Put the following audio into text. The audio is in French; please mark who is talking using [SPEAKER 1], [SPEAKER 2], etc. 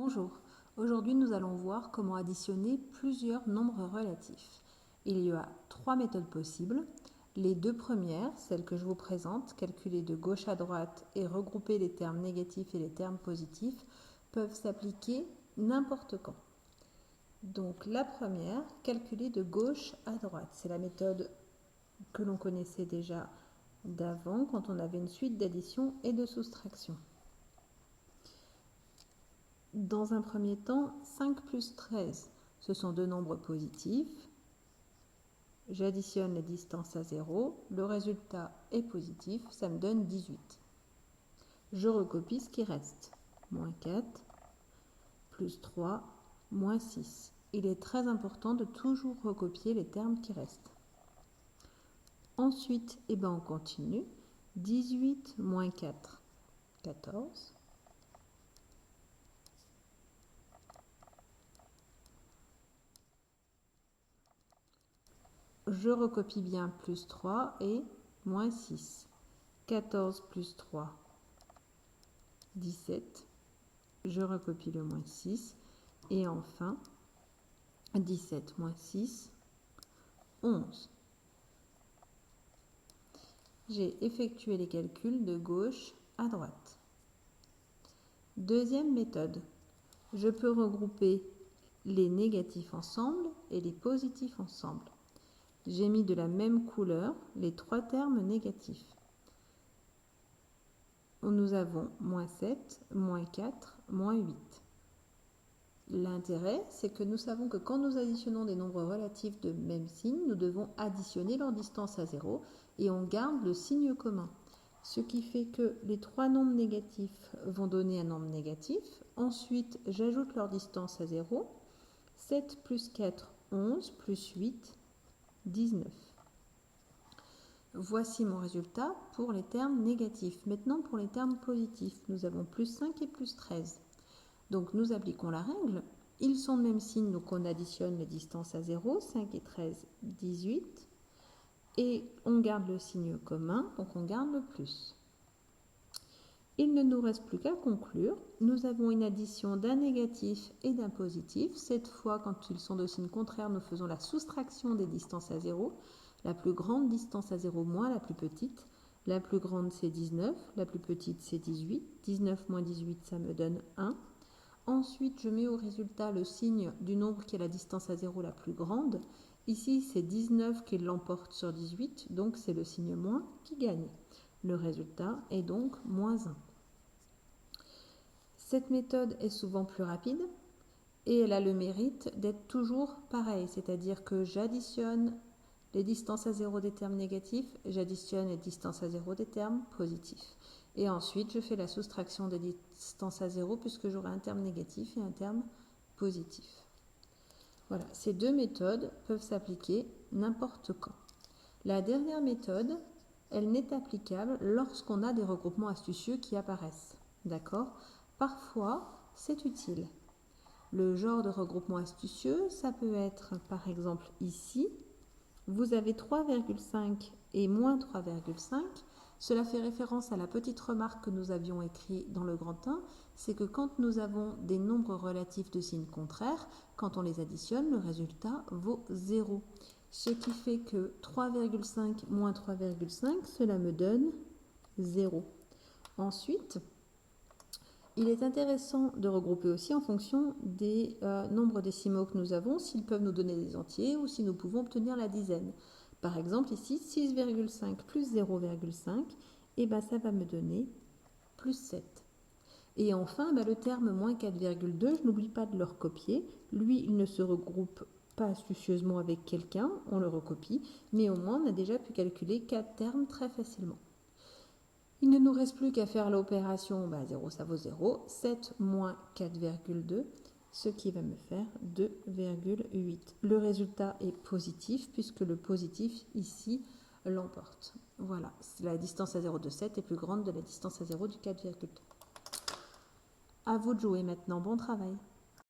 [SPEAKER 1] Bonjour, aujourd'hui nous allons voir comment additionner plusieurs nombres relatifs. Il y a trois méthodes possibles. Les deux premières, celles que je vous présente, calculer de gauche à droite et regrouper les termes négatifs et les termes positifs, peuvent s'appliquer n'importe quand. Donc la première, calculer de gauche à droite, c'est la méthode que l'on connaissait déjà d'avant quand on avait une suite d'addition et de soustraction. Dans un premier temps, 5 plus 13, ce sont deux nombres positifs. J'additionne les distances à 0, le résultat est positif, ça me donne 18. Je recopie ce qui reste. Moins 4, plus 3, moins 6. Il est très important de toujours recopier les termes qui restent. Ensuite, on continue. 18 moins 4, 14. Je recopie bien plus 3 et moins 6. 14 plus 3, 17. Je recopie le moins 6. Et enfin, 17 moins 6, 11. J'ai effectué les calculs de gauche à droite. Deuxième méthode, je peux regrouper les négatifs ensemble et les positifs ensemble. J'ai mis de la même couleur les trois termes négatifs. Nous avons moins 7, moins 4, moins 8. L'intérêt, c'est que nous savons que quand nous additionnons des nombres relatifs de même signe, nous devons additionner leur distance à 0 et on garde le signe commun. Ce qui fait que les trois nombres négatifs vont donner un nombre négatif. Ensuite, j'ajoute leur distance à 0. 7 plus 4, 11, plus 8, 19. Voici mon résultat pour les termes négatifs. Maintenant, pour les termes positifs, nous avons plus 5 et plus 13. Donc, nous appliquons la règle. Ils sont de même signe, donc on additionne les distances à 0. 5 et 13, 18. Et on garde le signe commun, donc on garde le plus. Il ne nous reste plus qu'à conclure. Nous avons une addition d'un négatif et d'un positif. Cette fois, quand ils sont de signe contraire, nous faisons la soustraction des distances à 0. La plus grande distance à 0 moins la plus petite. La plus grande, c'est 19. La plus petite, c'est 18. 19 moins 18, ça me donne 1. Ensuite, je mets au résultat le signe du nombre qui a la distance à 0 la plus grande. Ici, c'est 19 qui l'emporte sur 18, donc c'est le signe moins qui gagne. Le résultat est donc moins 1. Cette méthode est souvent plus rapide et elle a le mérite d'être toujours pareille, c'est-à-dire que j'additionne les distances à 0 des termes négatifs, j'additionne les distances à 0 des termes positifs. Et ensuite, je fais la soustraction des distances à 0 puisque j'aurai un terme négatif et un terme positif. Voilà, ces deux méthodes peuvent s'appliquer n'importe quand. La dernière méthode, elle n'est applicable lorsqu'on a des regroupements astucieux qui apparaissent. D'accord ? Parfois, c'est utile. Le genre de regroupement astucieux, ça peut être par exemple ici, vous avez 3,5 et moins 3,5. Cela fait référence à la petite remarque que nous avions écrite dans le grand 1, c'est que quand nous avons des nombres relatifs de signe contraire, quand on les additionne, le résultat vaut 0. Ce qui fait que 3,5 moins 3,5, cela me donne 0. Ensuite, il est intéressant de regrouper aussi en fonction des nombres décimaux que nous avons, s'ils peuvent nous donner des entiers ou si nous pouvons obtenir la dizaine. Par exemple, ici, 6,5 plus 0,5, ça va me donner plus 7. Et enfin, le terme moins 4,2, je n'oublie pas de le recopier. Lui, il ne se regroupe pas astucieusement avec quelqu'un, on le recopie, mais au moins on a déjà pu calculer 4 termes très facilement. Il ne nous reste plus qu'à faire l'opération, 0 ça vaut 0, 7 moins 4,2, ce qui va me faire 2,8. Le résultat est positif puisque le positif ici l'emporte. Voilà, la distance à 0 de 7 est plus grande de la distance à 0 du 4,2. À vous de jouer maintenant, bon travail.